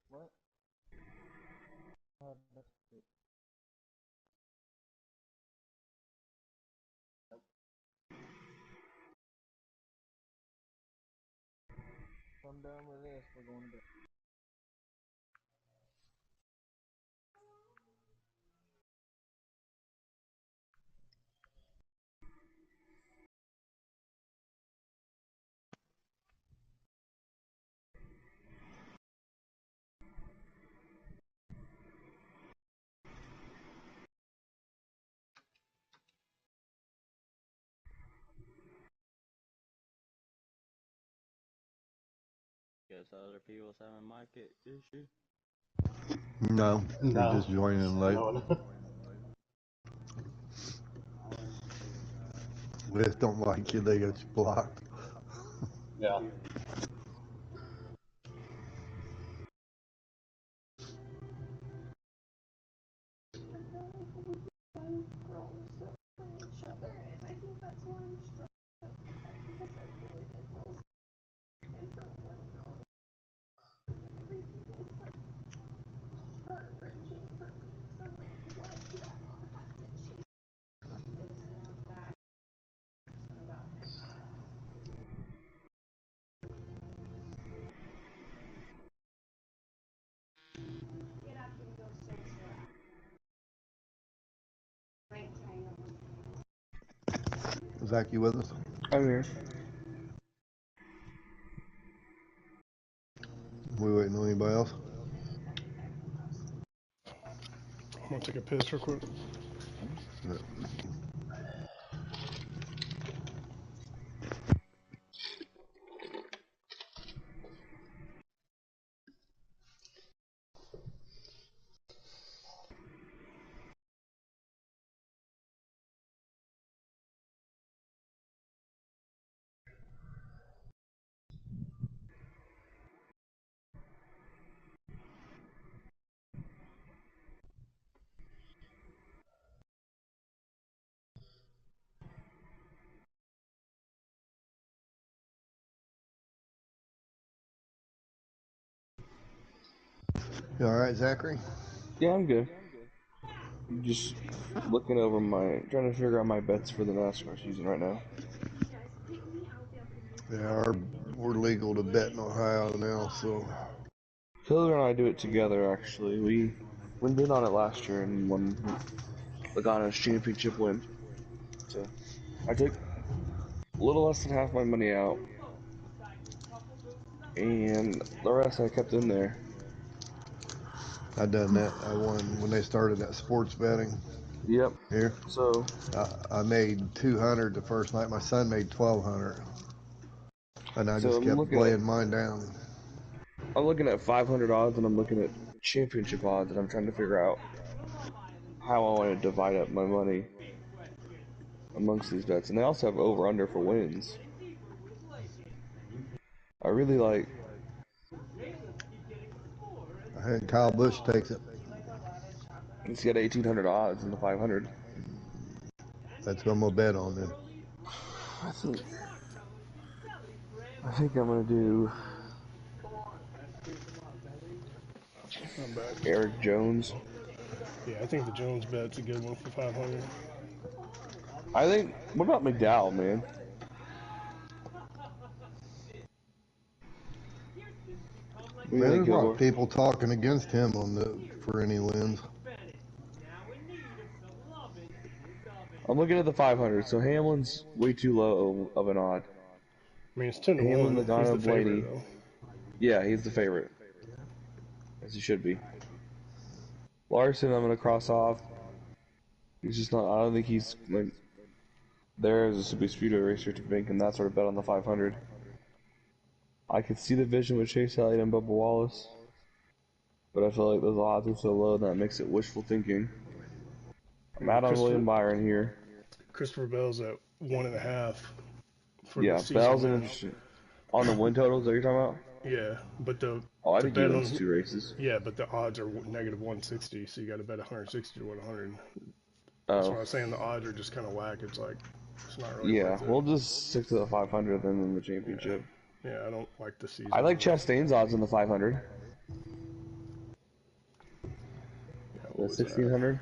What? That's it. I'm done with this. We're going to bed. Guess other people's having market issue. No, you're just joining late. They just don't like you, they got you blocked. Yeah. Zach, you with us? I'm here. We waiting on anybody else? I'm gonna take a piss real quick. You alright, Zachary? Yeah, I'm good. Just looking over trying to figure out my bets for the NASCAR season right now. Yeah, we're legal to bet in Ohio now, so. Hillary and I do it together, actually. We went in on it last year and won the Ghana's championship win. So I took a little less than half my money out, and the rest I kept in there. I done that. I won when they started that sports betting. Yep. Here. So I made 200 the first night. My son made 1,200, and I just kept laying mine down. I'm looking at 500 odds, and I'm looking at championship odds, and I'm trying to figure out how I want to divide up my money amongst these bets. And they also have over/under for wins. I really like. I had Kyle Busch takes it. He's got 1,800 odds in the 500. That's what I'm gonna bet on then. I think I'm gonna do I'm back. Eric Jones. Yeah, I think the Jones bet's a good one for 500. I think. What about McDowell, man? Man, there's a lot of people talking against him for any wins. I'm looking at the 500. So Hamlin's way too low of an odd. I mean, it's 10 to Hamlin, 1. He's Logano, the favorite, Blaney. though. Yeah, he's the favorite, as he should be. Larson, I'm gonna cross off. He's just not. I don't think he's like there as a super speedway racer to make that sort of bet on the 500. I could see the vision with Chase Elliott and Bubba Wallace, but I feel like those odds are so low that makes it wishful thinking. I'm out on William Byron here. Christopher Bell's at 1.5 for Yeah, the season Bell's win. an interesting. On the win totals that you're talking about? Yeah, but the I the think he bet wins on 2 races. yeah, but the odds are negative 160, so you got to bet 160 to 100. That's why I was saying the odds are just kind of whack. It's like it's not really worth it. We'll just stick to the 500 then in the championship. Yeah, I don't like the season. I like Chastain's odds in the 500. Yeah, The 1600.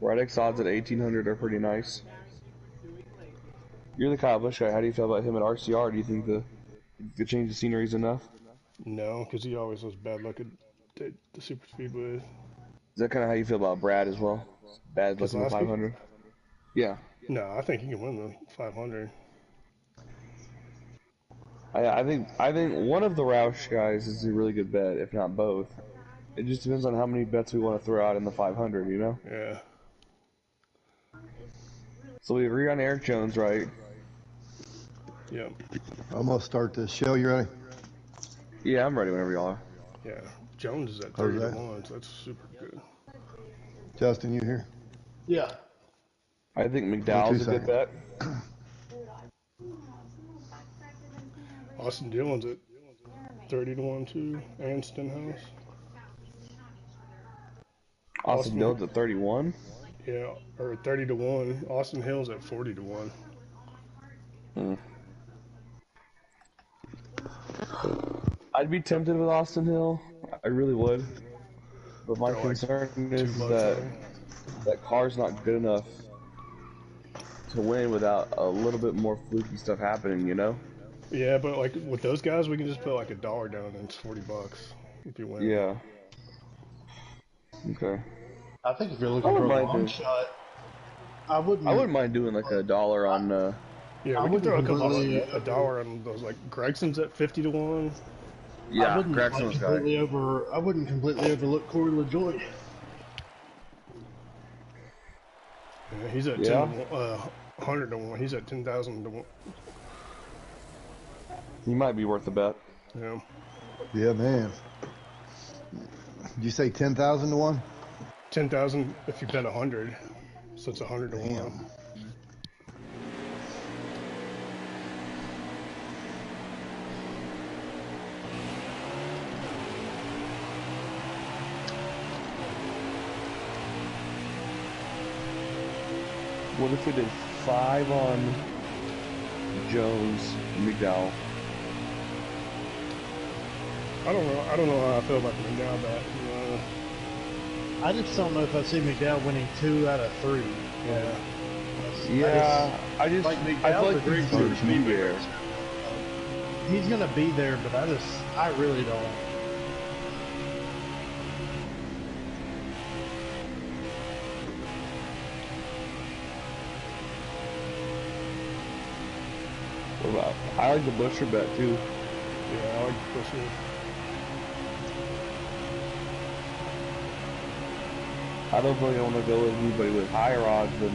Reddick's odds at 1800 are pretty nice. You're the Kyle Busch guy. How do you feel about him at RCR? Do you think the change of scenery is enough? No, because he always has bad luck at the super speedways. Is that kind of how you feel about Brad as well? Bad luck in the 500? Yeah. No, I think he can win the 500. I think one of the Roush guys is a really good bet, if not both. It just depends on how many bets we want to throw out in the 500, you know? Yeah. So we agree on Eric Jones, right? Yeah. I'm gonna start this show. You ready? Yeah, I'm ready whenever y'all are. Yeah. Jones is at 30 to 1, so that's super good. Justin, you here? Yeah. I think McDowell's a good bet. Austin Dillon's at 30 to 1 too, and Stenhouse. Austin Dillon's at 31? Yeah, or 30 to 1. Austin Hill's at 40 to 1. I'd be tempted with Austin Hill. I really would. But my concern is that car's not good enough to win without a little bit more fluky stuff happening, you know? Yeah, but like with those guys, we can just put like $1 down and it's $40 if you win. Yeah. Okay. I think if you're looking for a long shot, I wouldn't mind doing like $1 on. Yeah, we can throw $1 on those. Like Gregson's at 50 to 1. Yeah, Gregson's got it. I wouldn't completely overlook Corey LaJoy. Yeah, he's at 100 to 1. He's at 10,000 to 1. He might be worth a bet. Yeah. Yeah, man. Did you say 10,000 to 1? 10,000 if you bet 100. So it's 100 to 1. What if we did 5 on Jones and McDowell? I don't know how I feel about the McDowell bet. I just don't know if I see McDowell winning 2 out of 3. Yeah. I feel like he's going to be there. He's gonna be there, but I really don't. I like the Busher bet too. Yeah, I like the Busher. I don't think I want to go with anybody with higher odds than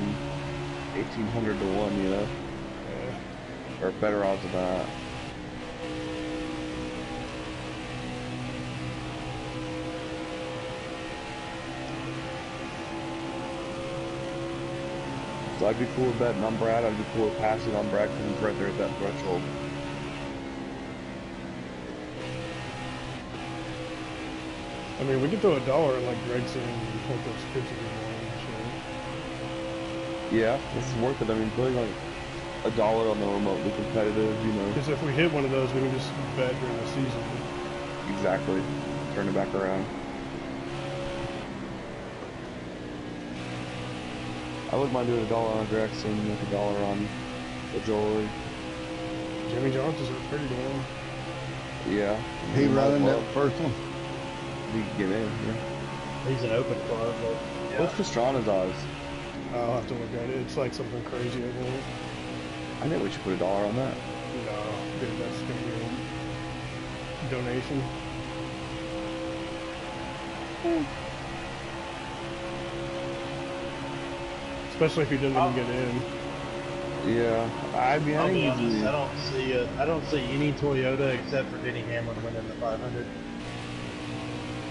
1,800 to 1, you know? Yeah. Or better odds than that. So I'd be cool with betting on Brad. I'd be cool with passing on Brad because he's right there at that threshold. I mean, we could throw $1 in like Gregson and hope those kids will be wrong. Yeah, this is worth it. I mean, putting like $1 on the remotely competitive, you know. Because if we hit one of those, we can just bet during the season. Exactly. Turn it back around. I wouldn't mind doing $1 on Gregson, like $1 on LaJoy. Jimmy Johnson's at 30 to 1. Yeah. He running that first one? He can get in, yeah. He's an open car, but Yeah, What's Pastrana's odds? I'll have to look at it. It's like something crazy, I think. I think we should put $1 on that. No, dude, that's gonna be a donation. Especially if he doesn't even get in. Yeah, I mean, I'll be I honest. I don't see any Toyota except for Denny Hamlin winning the 500.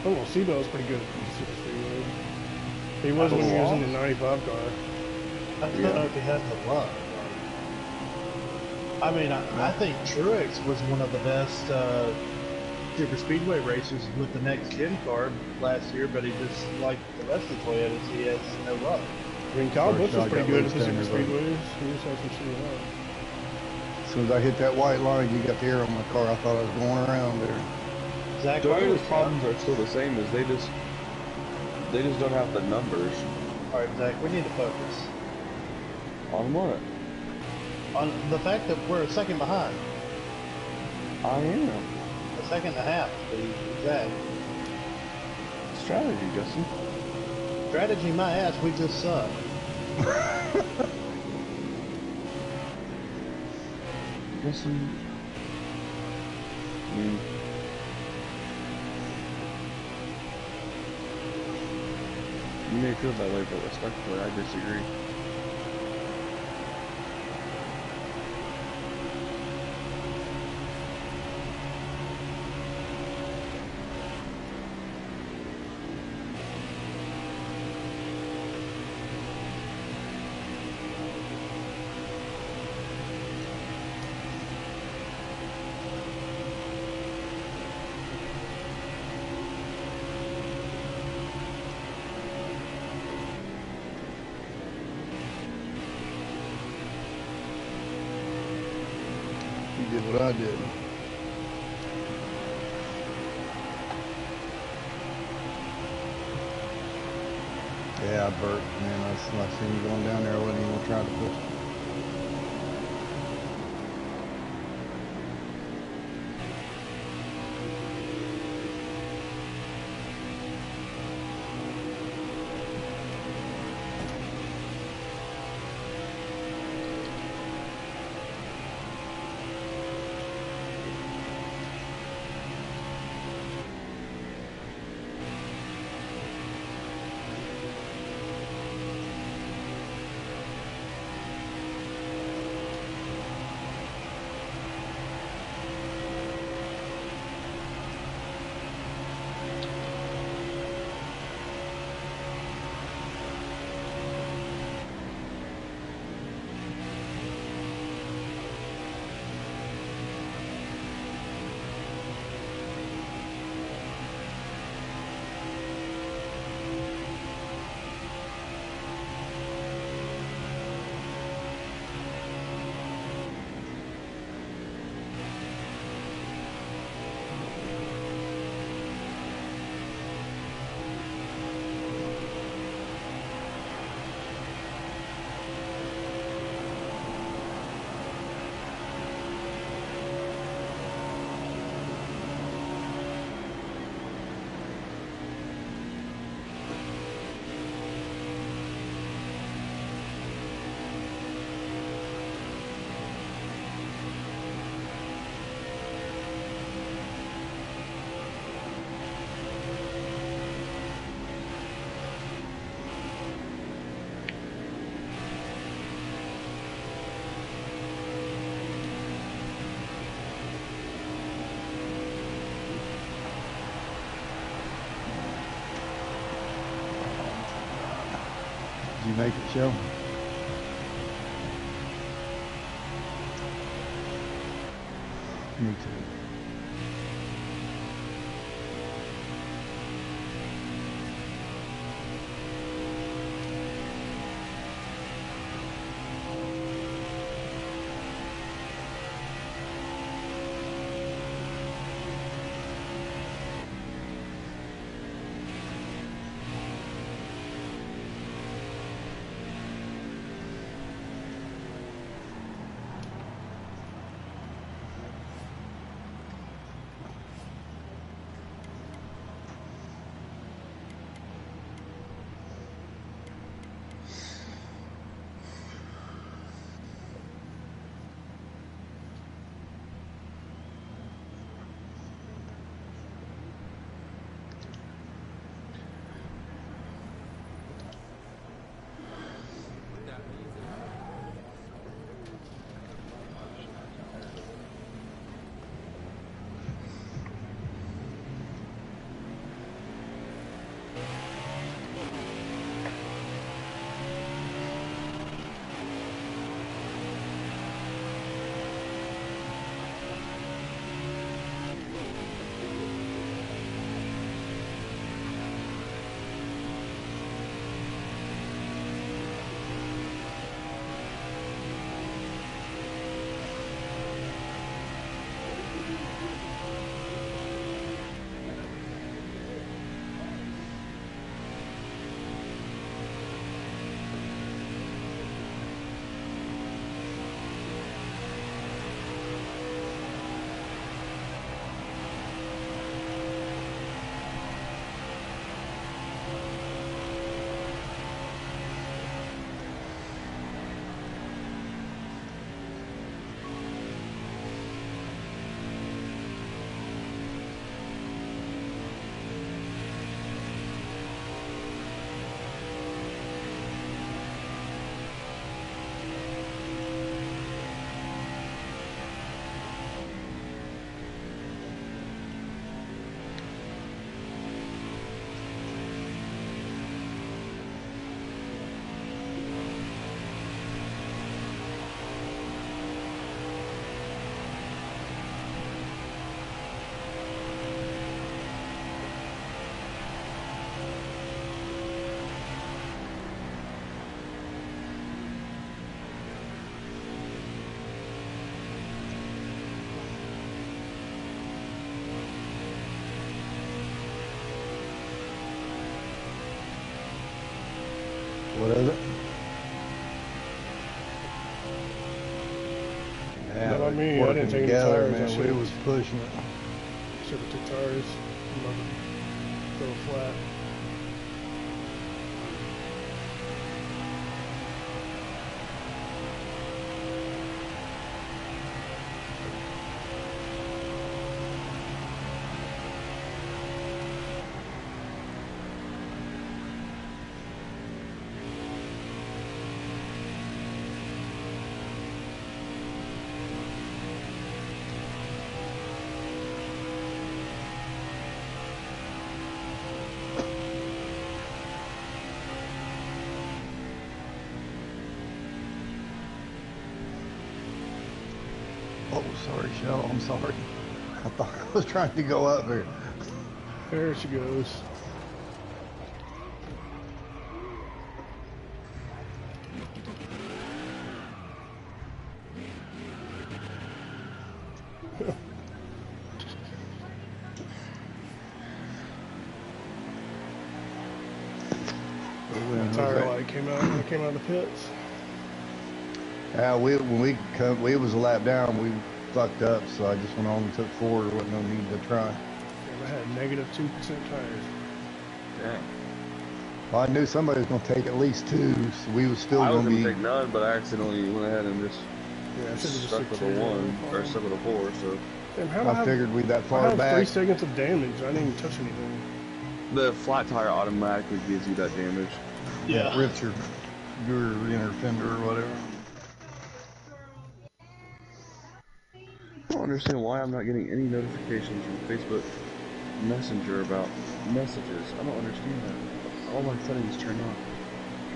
Oh, well, Seabell's pretty good. He was when he was in the 95 car. I don't know if he has the luck. I mean, I think Truex was one of the best super speedway racers with the next gen car last year, but he just, like the rest of the Toyotas, he has no luck. I mean, Kyle Busch was pretty good at the super speedways. He just has some shit out. As soon as I hit that white line, you got the air on my car. I thought I was going around there. Zach, Toyota's problems are still the same as they just don't have the numbers. all right, Zach, we need to focus On what? on the fact that we're a second behind, I am. a second and a half. Zach, Strategy, Justin. strategy, my ass. We just suck. Justin. You may feel that way, but respectfully, I disagree. You did what I did. Yeah, I burped, man. I seen you going down there. I wasn't even trying to push. Did you make it, Joe? Me too. What is it? Yeah, Not on me. I working didn't take any together, tires. man. We was pushing it. Should have took tires. I'm about to go flat. Oh, sorry, Shell. I'm sorry. I thought I was trying to go up here. There she goes. My tire light came out. I came out of the pits. Yeah, when we was a lap down, we fucked up, so I just went on and took forward. There wasn't no need to try. I had -2% tires. Dang. Well, I knew somebody was going to take at least 2, so we was still going to be. I was going to take none, but I accidentally went ahead and just stuck with a 1 or stuck with a 4. So I figured we'd that far I had back. 3 seconds of damage. I didn't even touch anything. The flat tire automatically gives you that damage. Yeah, it rips your inner fender or whatever. I don't understand why I'm not getting any notifications from Facebook Messenger about messages. I don't understand that. All my settings turn on.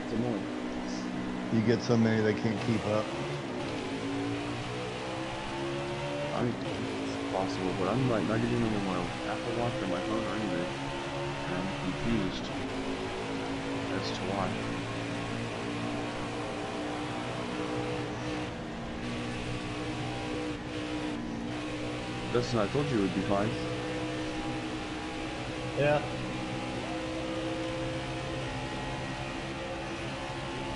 It's annoying. You get so many they can't keep up. I mean, it's possible, but I'm like not getting them on my Apple Watch or my phone or anything. And I'm confused as to why. Justin, I told you it would be fine. Yeah.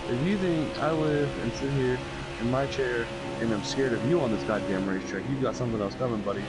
If you think I live and sit here in my chair and I'm scared of you on this goddamn racetrack, you've got something else coming, buddy.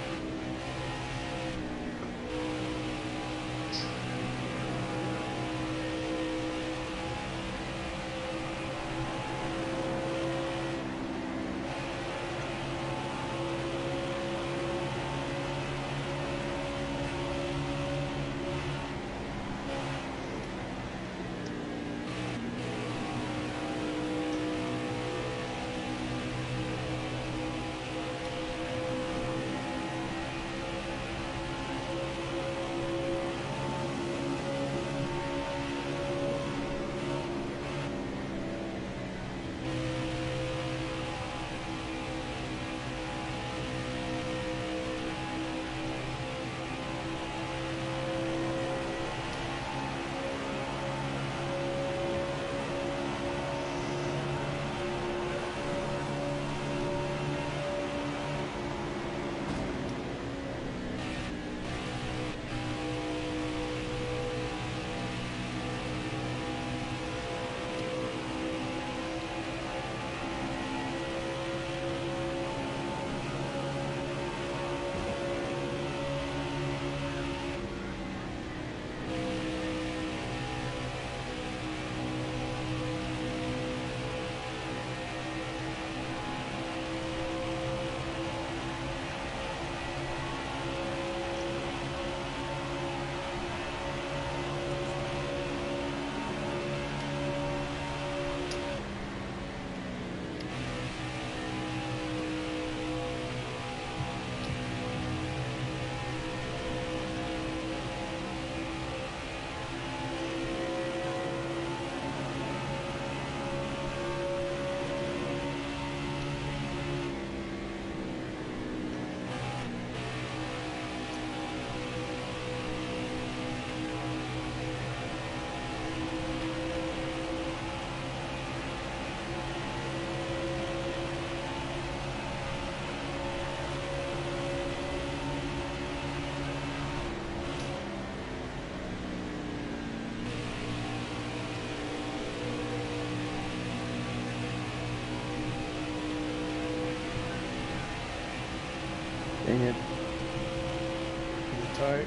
Dang it. You tight?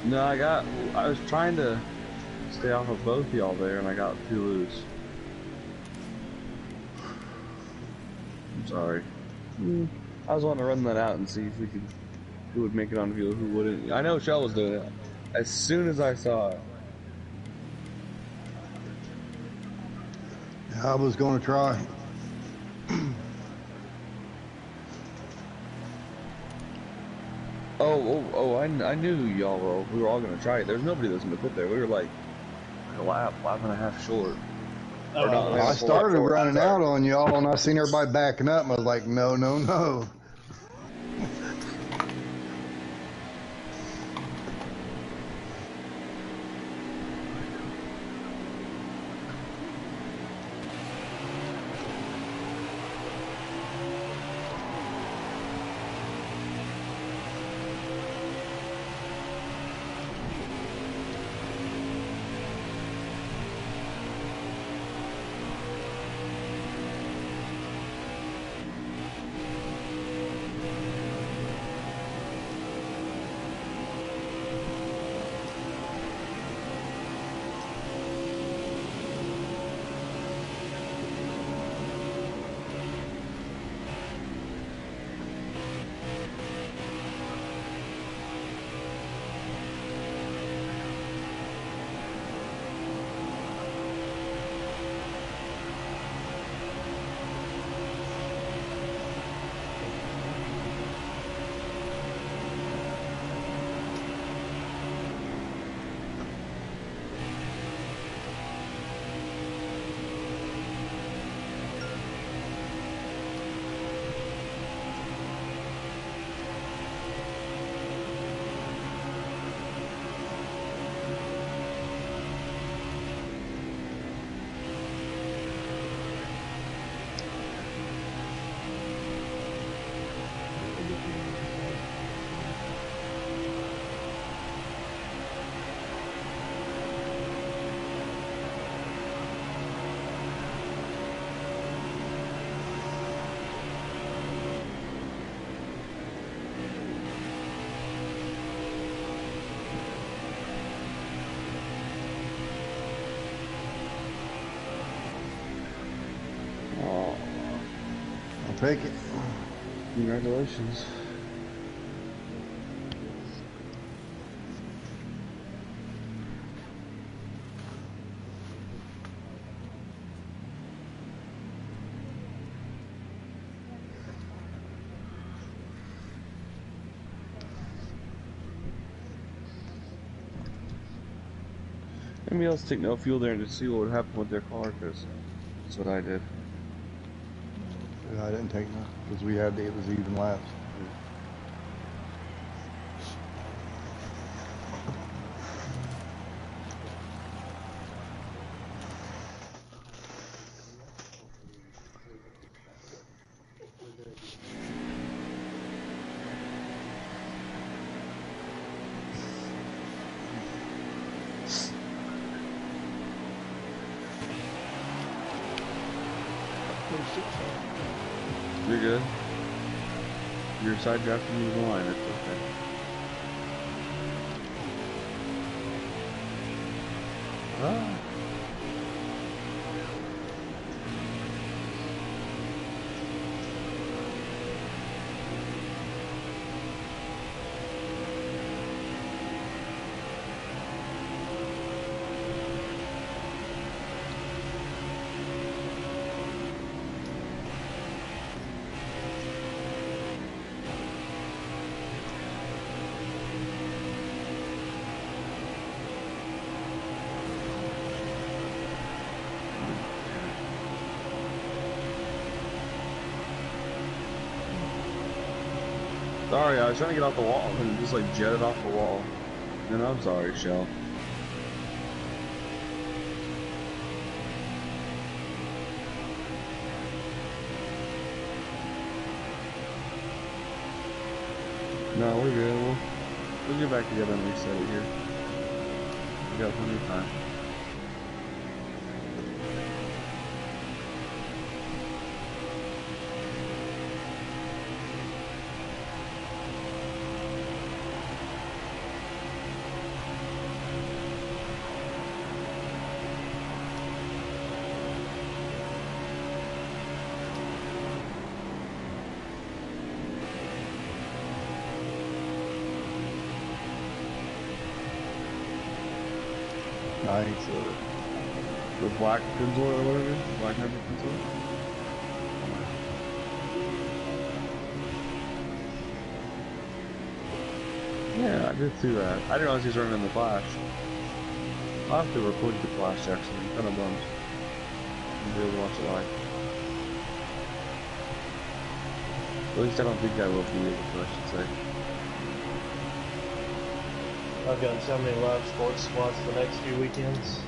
No, I was trying to stay off of both y'all there, and I got too loose. I'm sorry. I was wanting to run that out and see if who would make it on view, who wouldn't. I know Shell was doing it. As soon as I saw it. I was going to try. I knew y'all we were all going to try it. There was nobody that was going to put there. We were like a lap and a half short. I started running out on y'all, and I seen everybody backing up, and I was like, no, no, no. I'll take it. Congratulations. Anybody else take no fuel there to see what would happen with their car? Because that's what I did. I didn't take none because it was even laps. You're good. You're side drafting me the line. It's okay. Ah. Sorry, I was trying to get off the wall and just like jetted off the wall. And I'm sorry, Shell. No, we're good. We'll get back together and reset it here. We got plenty of time. Nice. The black pencil or whatever, black number pencil. Yeah, I did see that. I didn't realize he was running in the Flash. I'll have to record the Flash actually. I'm kind of bummed. I'll be able to watch it live. At least I don't think I will be able to, I should say. I've got so many live sports spots the next few weekends.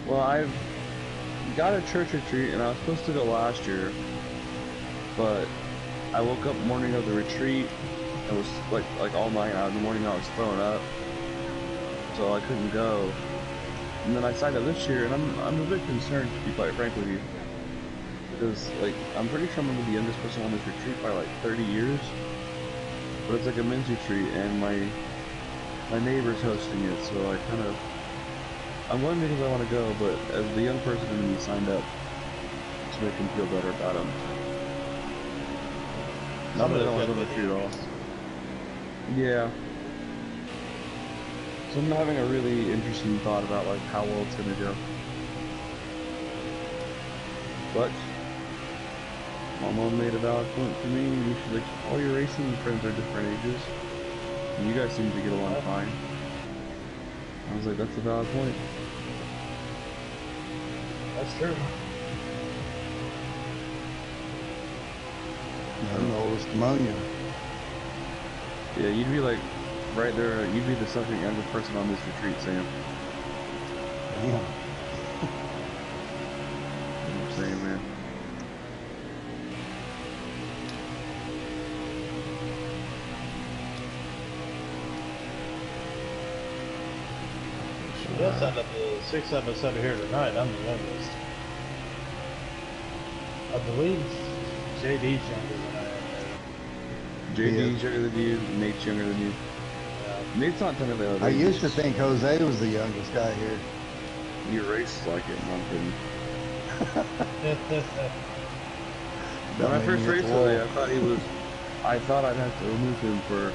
Well, I've got a church retreat, and I was supposed to go last year, but I woke up morning of the retreat. It was like all night out in the morning. I was throwing up, so I couldn't go. And then I signed up this year, and I'm a bit concerned, to be quite frank with you, because like I'm pretty sure I'm gonna be the youngest person on this retreat by like 30 years. But it's like a men's retreat, and my neighbor's hosting it, so I'm going because I want to go, but as the young person in me signed up to make him feel better about him. Not that I don't want to go to the retreat at all. Yeah. So I'm having a really interesting thought about like how well it's gonna go. But my mom made a valid point to me. You should like all your racing friends are different ages. And you guys seem to get along fine. I was like, that's a valid point. That's true. I'm the oldest among you. Yeah, you'd be like right there. You'd be the second youngest person on this retreat, Sam. Yeah. I'm saying, man. Yes, out of the 6 of us over here tonight, I'm the youngest. I believe JD's younger than I am. JD's younger than you. Nate's younger than you. Yeah. Nate's not technically older. I used to think Jose was the youngest guy here. Your race is like it, I'm kidding. When I first raced Jose, I thought I'd have to remove him for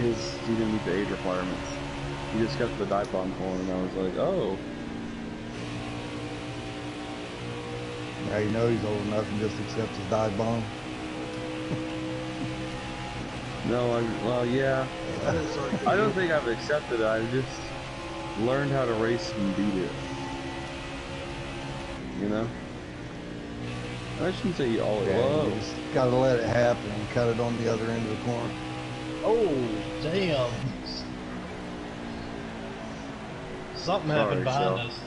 he didn't meet the age requirements. He just kept the dive bomb pulling, and I was like, oh. Now you know he's old enough and just accepts his dive bomb. No, well, yeah. I don't think I've accepted it. I've just learned how to race and beat it. You know? I shouldn't say you always. Yeah, you just gotta let it happen and cut it on the other end of the corner. Oh, damn. Something happened behind us.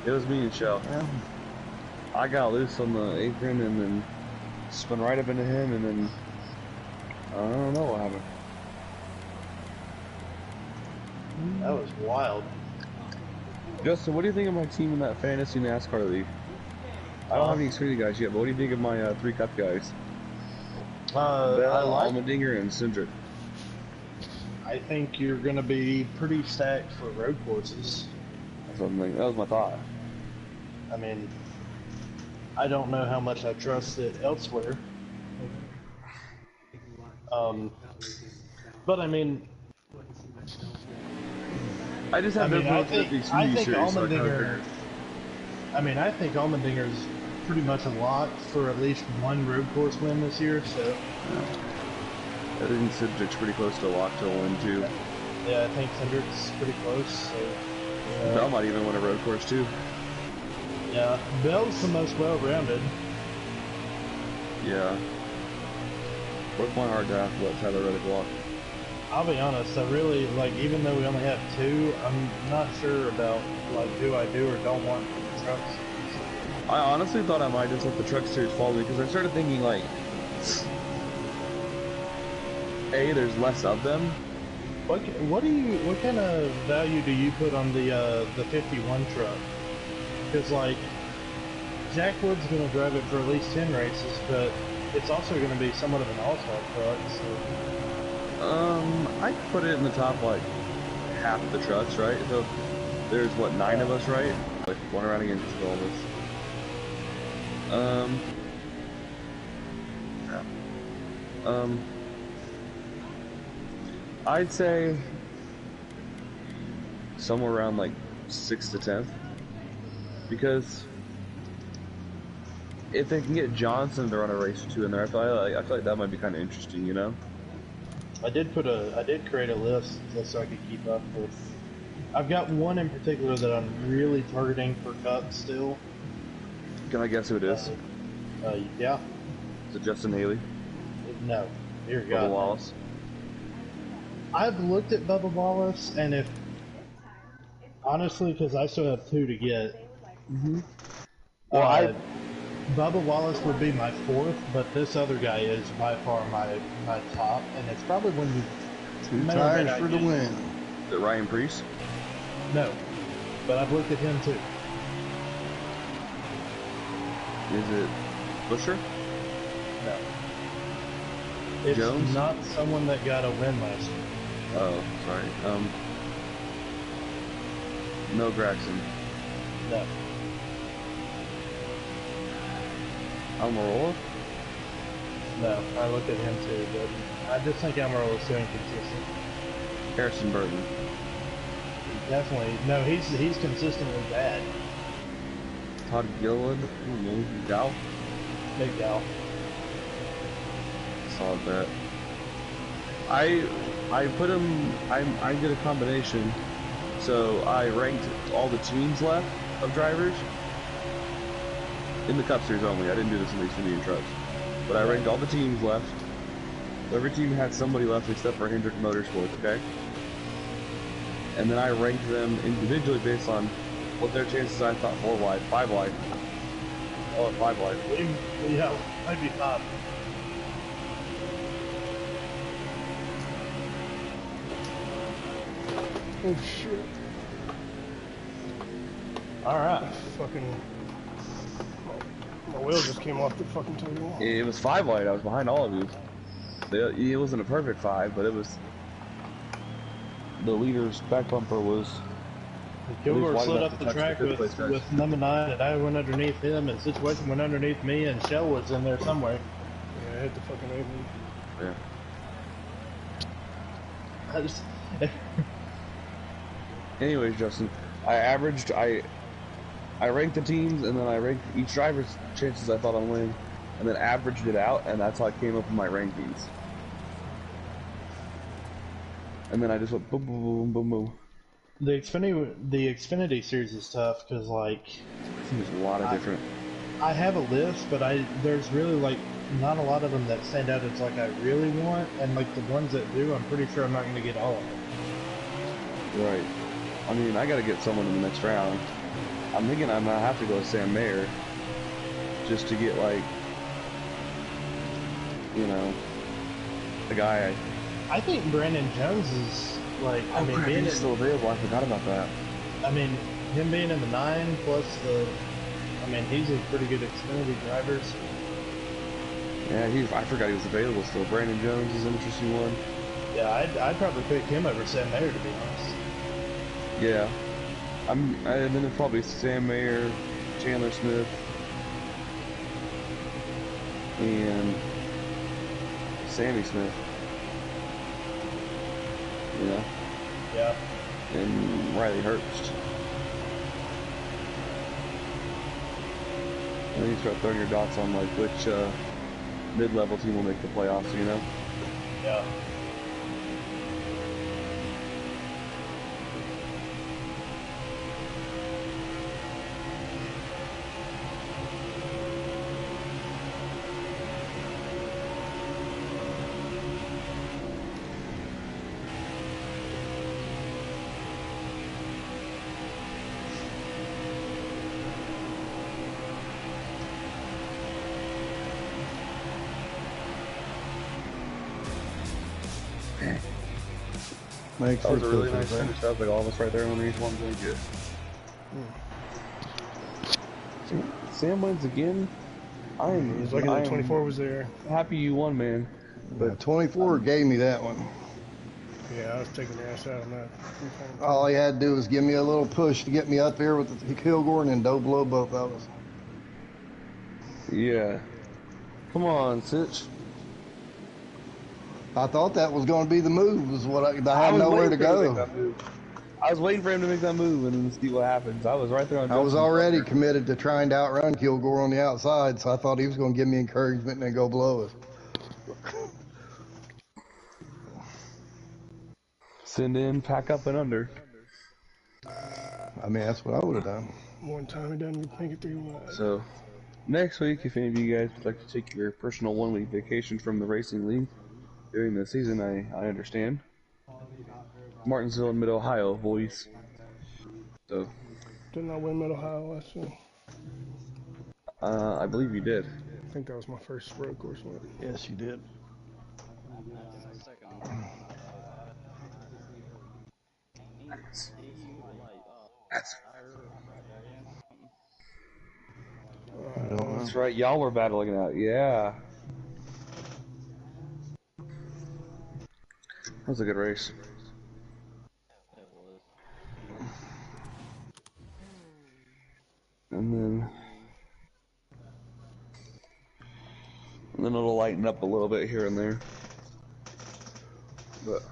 It was me and Shell. Yeah. I got loose on the apron and then spun right up into him, and then I don't know what happened. That was wild. Justin, what do you think of my team in that fantasy NASCAR league? I don't have any Xfinity guys yet, but what do you think of my 3 Cup guys? Bell, Allmendinger, and Cindric. I think you're going to be pretty stacked for road courses. That's what I'm thinking. That was my thought. I mean, I don't know how much I trust it elsewhere. But I mean, I just have I think Allmendinger. I think Allmendinger's pretty much a lock for at least one road course win this year. So I think Cindric's pretty close to a lock to a win too. Yeah, I think Cindric's pretty close. So, Bell might even win a road course too. Yeah, Bell's the most well-rounded. Yeah. Broke my heart to have to let Tyler Reddick walk. I'll be honest, I really, like, even though we only have 2, I'm not sure about, like, who I do or don't want for the trucks. I honestly thought I might just let the truck series follow me, because I started thinking, like, A, there's less of them. What kind of value do you put on the 51 truck? Because, like, Jack Wood's going to drive it for at least 10 races, but it's also going to be somewhat of an all-star truck, so... I'd put it in the top, like, half of the trucks, right? So, there's, what, 9 of us, right? Like, one around against all of us. I'd say somewhere around, like, 6th to 10th. Because if they can get Johnson to run a race or two in there, I feel like that might be kind of interesting, you know? I did create a list just so I could keep up with. I've got one in particular that I'm really targeting for Cup still. Can I guess who it is? Yeah. Is it Justin Haley? No. Dear Bubba God. Wallace? I've looked at Bubba Wallace, and if honestly, because I still have 2 to get. Well, Bubba Wallace would be my 4th, but this other guy is by far my top, and it's probably when you 2 tires for the win. Is it Ryan Preece? No, but I've looked at him too. Is it Busher? No. It's Jones? not someone that got a win last year. Oh, sorry. No Gregson. No. Almirola? No, I looked at him too, but I just think Almirola's too inconsistent. Harrison Burton. Definitely. No, he's consistently bad. Todd Gilliland? Gal? Big gal. Solid bet. I put him. I did a combination. So I ranked all the teams left of drivers in the Cup Series only. I didn't do this in the Xfinity trucks, but I ranked all the teams left. Every team had somebody left except for Hendrick Motorsports. Okay. And then I ranked them individually based on what their chances I thought 4 wide, 5 wide. Oh, 5 wide. Yeah, I'd be top. Oh shit. Alright. Fucking. My wheel just came off the fucking table. It was 5 wide. I was behind all of you. It wasn't a perfect 5, but it was. The leader's back bumper was. Kilgore slid up the track with number 9, and I went underneath him, and Situation went underneath me, and Shell was in there somewhere. Yeah, I hit the fucking apron. Yeah. I just. Anyways, Justin, I ranked the teams, and then I ranked each driver's chances I thought on winning, and then averaged it out, and that's how I came up with my rankings. And then I just went boom, boom, boom, boom, boom. The Xfinity series is tough because, like, There's a lot of different. I have a list, but there's really like not a lot of them that stand out as like I really want, and like the ones that do, I'm pretty sure I'm not going to get all of them. Right. I mean, I got to get someone in the next round. I'm thinking I'm gonna have to go with Sam Mayer, just to get like, you know, the guy. I think Brandon Jones is like. I mean, being he's still available. I forgot about that. I mean, him being in the 9 plus the. I mean, he's a pretty good Xfinity driver. So. Yeah, I forgot he was available still. Brandon Jones is an interesting one. Yeah, I'd probably pick him over Sam Mayer, to be honest. Yeah. And then it's probably Sam Mayer, Chandler Smith, and Sammy Smith. Yeah. Yeah. And Riley Herbst. And then you start throwing your dots on like which mid-level team will make the playoffs, you know? Yeah. Makes That was it a really perfect, nice right? finish. That was like all of us right there underneath one blanket. Sam wins again. He's lucky that 24 was there. Happy you won, man. But 24 gave me that one. Yeah, I was taking the ass out on that. All he had to do was give me a little push to get me up there with the Kilgore and then dough blow both of us. Yeah. Come on, Sitch. I thought that was going to be the move. Was what I had nowhere to go. I was waiting for him to make that move and then see what happens. I was right there on I was Justin's already bumper. committed to trying to outrun Kilgore on the outside, so I thought he was going to give me encouragement and then go below us. Send in, pack up, and under. I mean, that's what I would have done. One time he doesn't make it through wide. So, next week, if any of you guys would like to take your personal 1 week vacation from the racing league during the season, I understand. Martinsville in Mid-Ohio, boys. So, Didn't I win Mid-Ohio last year? I believe you did. I think that was my first road course win. Yes, you did. I don't know. That's right, y'all were battling it out, yeah. That was a good race. And then it'll lighten up a little bit here and there. But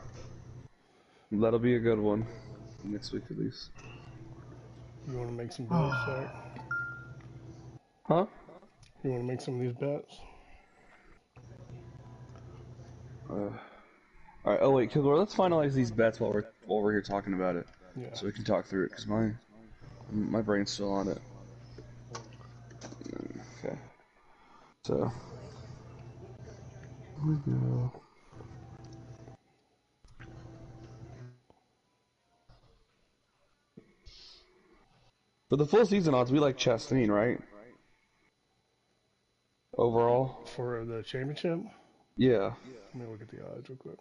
that'll be a good one next week at least. You want to make some bets, Zach? Huh? You want to make some of these bets? Alright, oh wait, Kilgore, let's finalize these bets while we're here talking about it. Yeah. So we can talk through it, because my brain's still on it. Okay. So, here we go. For the full season odds, we like Chastain, right? Overall? For the championship? Yeah. Let me look at the odds real quick.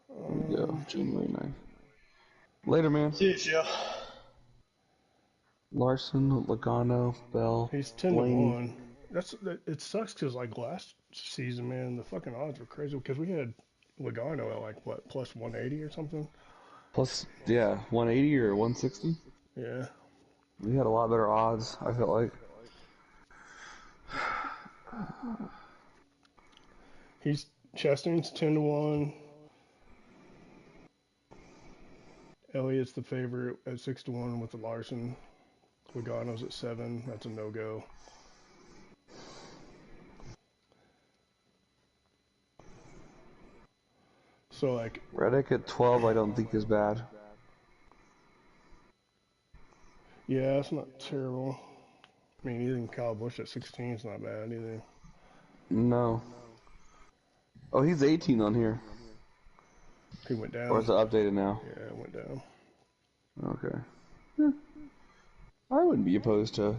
Here we go, January 9th. Later, man. Cheers, yeah. Larson, Logano, Bell, He's 10 Blaney. to 1. It sucks because like last season, man, the fucking odds were crazy because we had Logano at like what plus 180 or something. Plus, yeah, 180 or 160. Yeah. We had a lot better odds, I felt like. Chastain's 10 to 1. Elliott's the favorite at 6 to 1 with the Larson. Logano's at 7. That's a no-go. So like Reddick at 12, I don't think is bad. yeah, it's not terrible. I mean, even Kyle Busch at 16 is not bad either. No. Oh, he's 18 on here. He went down. Or is it updated now? Yeah, it went down. Okay. Yeah. I wouldn't be opposed to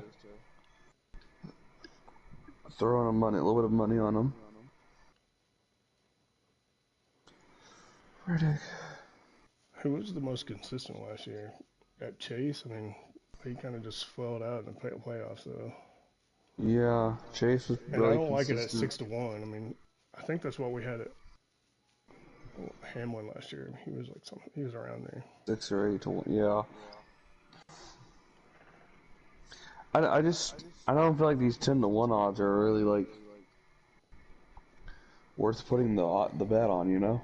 throwing a little bit of money on him. Reddick. Who was the most consistent last year? At Chase, I mean, he kind of just swelled out in the playoffs, though. Yeah, Chase was And really I don't like it at consistent. 6 to 1. I mean, I think that's what we had at Hamlin last year. He was like something. He was around there. 6 or 8 to 1. Yeah. I don't feel like these 10 to 1 odds are really like worth putting the bet on, you know?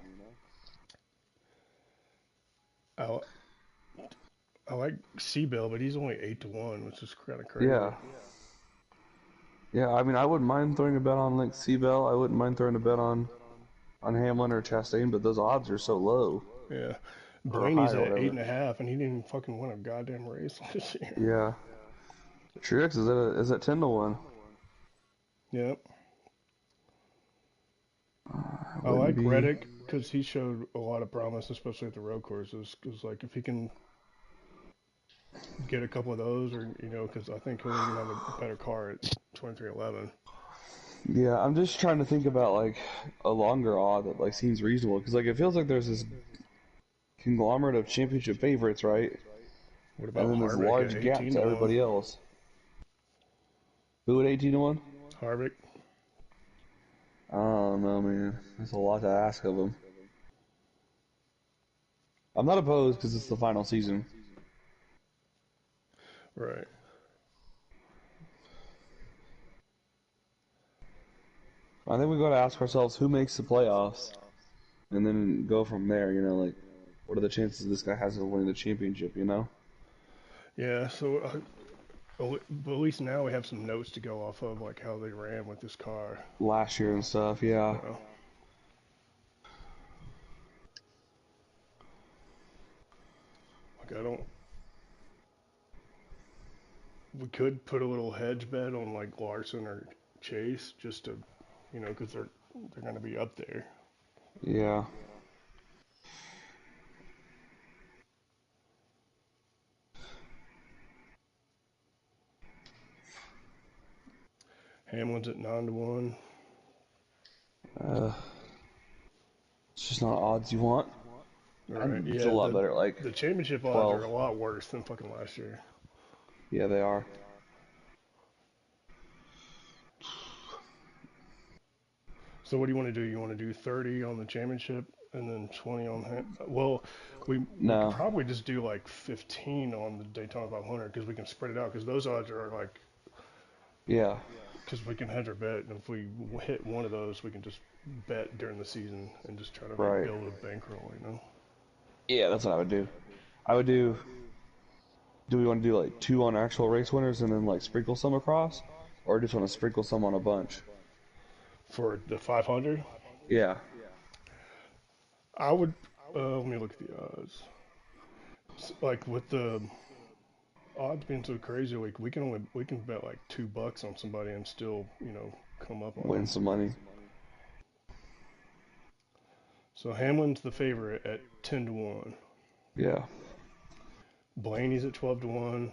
I like Seabell, but he's only 8 to 1, which is kind of crazy. Yeah. Yeah, I mean, I wouldn't mind throwing a bet on like Seabell. I wouldn't mind throwing a bet on Hamlin or Chastain, but those odds are so low. Yeah. Blaney's high or at whatever. 8.5, and he didn't even win a goddamn race last year. Yeah. Truex is at 10 to 1. Yep. I like Reddick because he showed a lot of promise, especially at the road courses. Because like if he can get a couple of those, or because I think he'll even have a better car at 2311. Yeah, I'm just trying to think about like a longer odd that like seems reasonable because like it feels like there's this conglomerate of championship favorites, right? What about And then this Harvick large at gap 18 to to 1? everybody else. Who at 18 to 1? Harvick. I don't know, man. That's a lot to ask of him. I'm not opposed because it's the final season. Right. I think we got to ask ourselves who makes the playoffs, and then go from there. You know, like what are the chances this guy has of winning the championship? You know? Yeah. So, but at least now we have some notes to go off of, like how they ran with this car Last year and stuff. Yeah. Like I don't. We could put a little hedge bet on like Larson or Chase just to, because they're going to be up there. Yeah. Hamlin's at 9-1. It's just not odds you want. Right. It's Yeah. a lot better. Like the championship odds 12. are a lot worse than fucking last year. Yeah, they are. So what do you want to do? You want to do 30 on the championship and then 20 on well, we could probably just do like 15 on the Daytona 500 because we can spread it out because those odds are like because we can hedge our bet, and if we hit one of those, we can just bet during the season and just try to build a bankroll, Yeah, that's what I would do. I would do we want to do like 2 on actual race winners and then like sprinkle some across, or just want to sprinkle some on a bunch? For the 500? Yeah. I would, let me look at the odds. Like with the odds being so crazy, like we can bet like $2 on somebody and still, come up on Win some money. So Hamlin's the favorite at 10-1. Yeah. Blaney's at 12-1.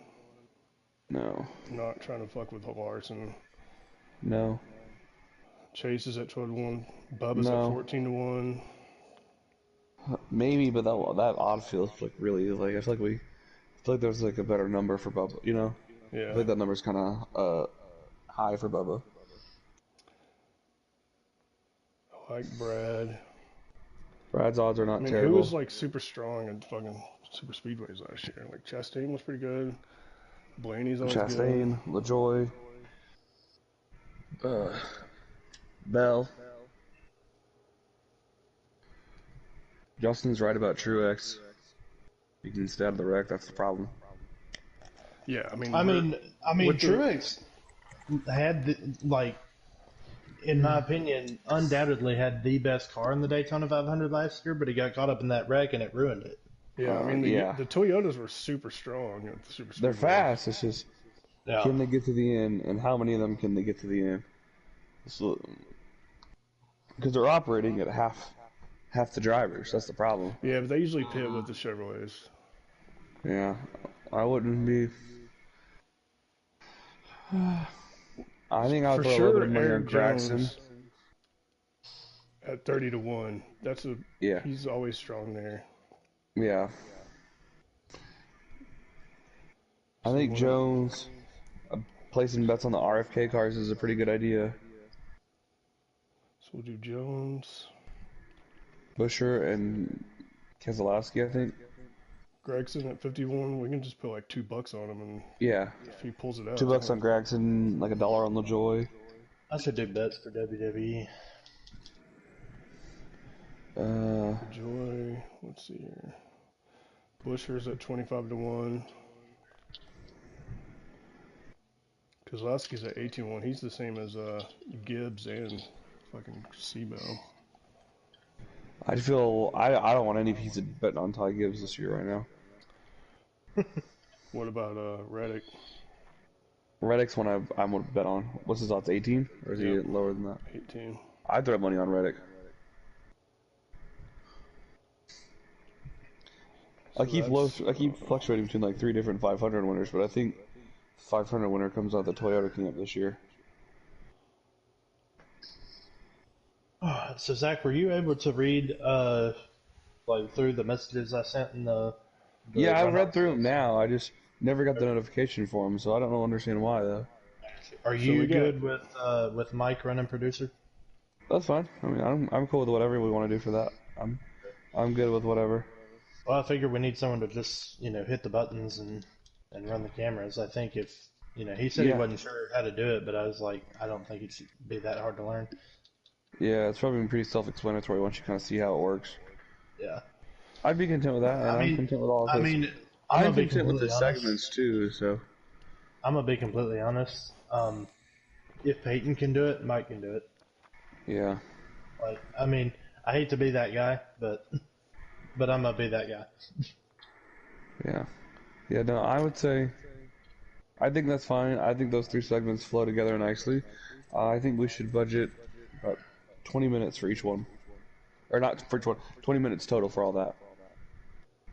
No. Not trying to fuck with Larson. No. Chase is at 12-1. Bubba's at 14-1. Maybe, but that odd feels like really like I feel like there's like a better number for Bubba, you know? Yeah. I think that number's kind of high for Bubba. I like Brad. Brad's odds are not terrible. Who was like super strong in fucking super speedways last year? Like Chastain was pretty good. Blaney's always good. Chastain, LaJoy, Bell. Justin's right about Truex. He can stay out of the wreck. That's the problem. Yeah, I mean, Truex had in my opinion, undoubtedly had the best car in the Daytona 500 last year, but he got caught up in that wreck and it ruined it. Yeah, the Toyotas were super strong. They're fast. It's just can they get to the end, and how many of them can they get to the end? Because they're operating at half the drivers. That's the problem. Yeah, but they usually pit with the Chevrolets. Yeah, I wouldn't be. I think I'll throw a little bit of money on Jackson at 30-1. He's always strong there. Yeah. I think Jones placing bets on the RFK cars is a pretty good idea. So we'll do Jones, Busher, and Keselowski, I think. Gregson at 51. We can just put like $2 on him, and if he pulls it out, $2 on Gregson, like $1 on LaJoy. I should do bets for WWE. Joy, let's see here. Busher's at 25-1. Keselowski's at 18-1. He's the same as Gibbs and fucking Sebo. I don't want any piece of betting on Ty Gibbs this year right now. What about Reddick? Reddick's one I would bet on. What's his odds? 18, or is he lower than that? 18. I'd throw money on Reddick. So I keep fluctuating between like 3 different 500 winners, but I think 500 winner comes out the Toyota camp this year. So Zach, were you able to read through the messages I sent in the yeah, I read through them now. I just never got the notification for them, so I don't understand why though. Are you good with Mike running producer? That's fine. I mean, I'm cool with whatever we want to do for that. I'm good with whatever. Well, I figured we need someone to just hit the buttons and run the cameras. I think if he said he wasn't sure how to do it, but I was like, I don't think it should be that hard to learn. Yeah, it's probably pretty self-explanatory once you kind of see how it works. Yeah. I'd be content with that, and I'm content with all of I his. mean, I'm content with the segments too. So I'm gonna be completely honest. If Peyton can do it, Mike can do it. yeah. Like, I mean, I hate to be that guy, but I'm gonna be that guy. Yeah. Yeah. No, I would say. I think that's fine. I think those 3 segments flow together nicely. I think we should budget about 20 minutes for each one, or not for each one. 20 minutes total for all that.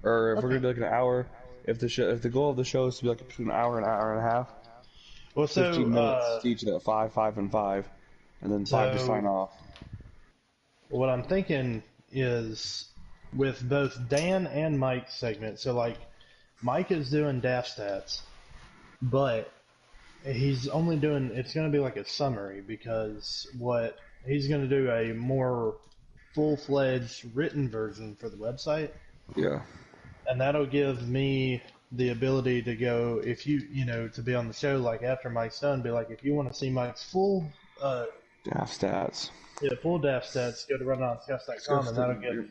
Or if we're Okay. gonna do like an hour, if the goal of the show is to be like between an hour and a half, Well, 15 minutes to each of that 5, 5, and 5, and then 5 to sign off. What I'm thinking is with both Dan and Mike's segment. So like, Mike is doing DAF stats, but he's only doing. It's going to be like a summary because what he's going to do a more full-fledged written version for the website. Yeah. And that'll give me the ability to go, if you to be on the show like after Mike's done, be like, if you want to see Mike's full DAF stats. full DAF stats, go to runononscuffs.com, and that'll give